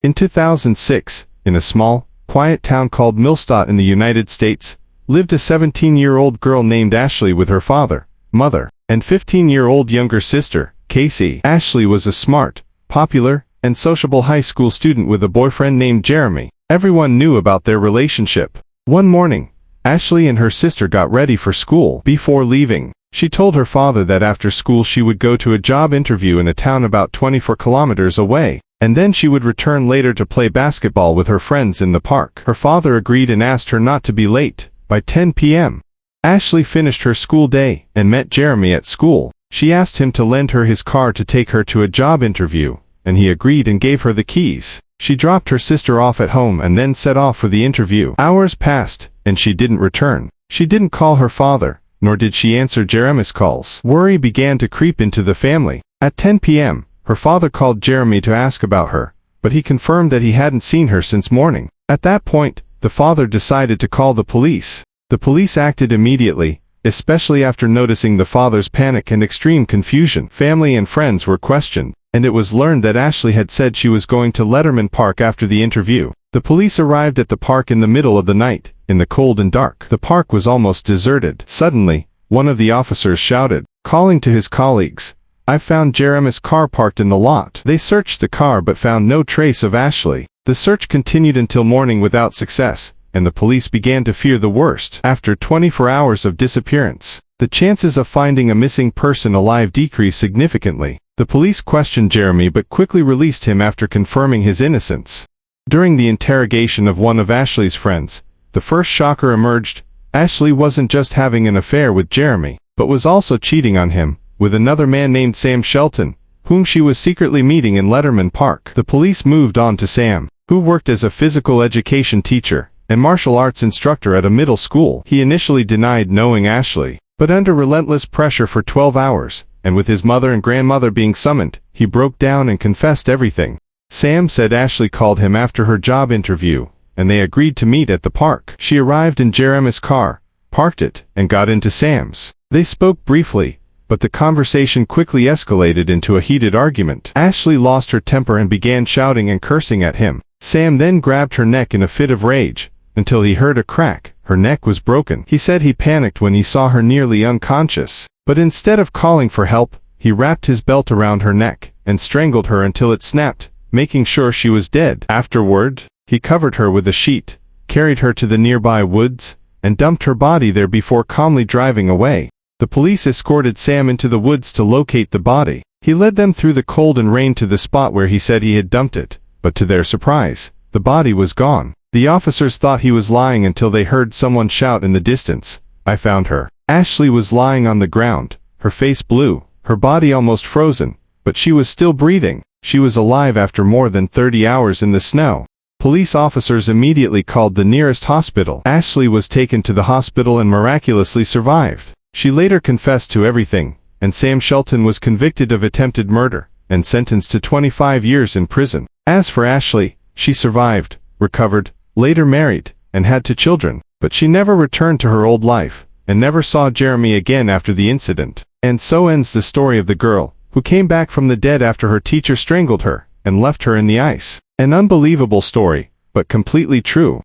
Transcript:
In 2006, in a small, quiet town called Millstadt in the United States, lived a 17-year-old girl named Ashley with her father, mother, and 15-year-old younger sister, Casey. Ashley was a smart, popular, and sociable high school student with a boyfriend named Jeremy. Everyone knew about their relationship. One morning, Ashley and her sister got ready for school. Before leaving, she told her father that after school she would go to a job interview in a town about 24 kilometers away, and then she would return later to play basketball with her friends in the park. Her father agreed and asked her not to be late. By 10 p.m., Ashley finished her school day and met Jeremy at school. She asked him to lend her his car to take her to a job interview, and he agreed and gave her the keys. She dropped her sister off at home and then set off for the interview. Hours passed, and she didn't return. She didn't call her father, nor did she answer Jeremy's calls. Worry began to creep into the family. At 10 p.m., her father called Jeremy to ask about her, but he confirmed that he hadn't seen her since morning. At that point, the father decided to call the police. The police acted immediately, especially after noticing the father's panic and extreme confusion. Family and friends were questioned, and it was learned that Ashley had said she was going to Letterman Park after the interview. The police arrived at the park in the middle of the night, in the cold and dark. The park was almost deserted. Suddenly, one of the officers shouted, calling to his colleagues, "I found Jeremy's car parked in the lot." They searched the car but found no trace of Ashley. The search continued until morning without success, and the police began to fear the worst. After 24 hours of disappearance, the chances of finding a missing person alive decreased significantly. The police questioned Jeremy but quickly released him after confirming his innocence. During the interrogation of one of Ashley's friends, the first shocker emerged. Ashley wasn't just having an affair with Jeremy, but was also cheating on him with another man named Sam Shelton, whom she was secretly meeting in Letterman Park. The police moved on to Sam, who worked as a physical education teacher and martial arts instructor at a middle school. He initially denied knowing Ashley, but under relentless pressure for 12 hours, and with his mother and grandmother being summoned, he broke down and confessed everything. Sam said Ashley called him after her job interview, and they agreed to meet at the park. She arrived in Jeremy's car, parked it, and got into Sam's. They spoke briefly, but the conversation quickly escalated into a heated argument. Ashley lost her temper and began shouting and cursing at him. Sam then grabbed her neck in a fit of rage, until he heard a crack. Her neck was broken. He said he panicked when he saw her nearly unconscious, but instead of calling for help, he wrapped his belt around her neck and strangled her until it snapped, making sure she was dead. Afterward, he covered her with a sheet, carried her to the nearby woods, and dumped her body there before calmly driving away. The police escorted Sam into the woods to locate the body. He led them through the cold and rain to the spot where he said he had dumped it, but to their surprise, the body was gone. The officers thought he was lying until they heard someone shout in the distance, "I found her." Ashley was lying on the ground, her face blue, her body almost frozen, but she was still breathing. She was alive after more than 30 hours in the snow. Police officers immediately called the nearest hospital. Ashley was taken to the hospital and miraculously survived. She later confessed to everything, and Sam Shelton was convicted of attempted murder and sentenced to 25 years in prison. As for Ashley, she survived, recovered, later married, and had 2 children, but she never returned to her old life, and never saw Jeremy again after the incident. And so ends the story of the girl who came back from the dead after her teacher strangled her and left her in the ice. An unbelievable story, but completely true.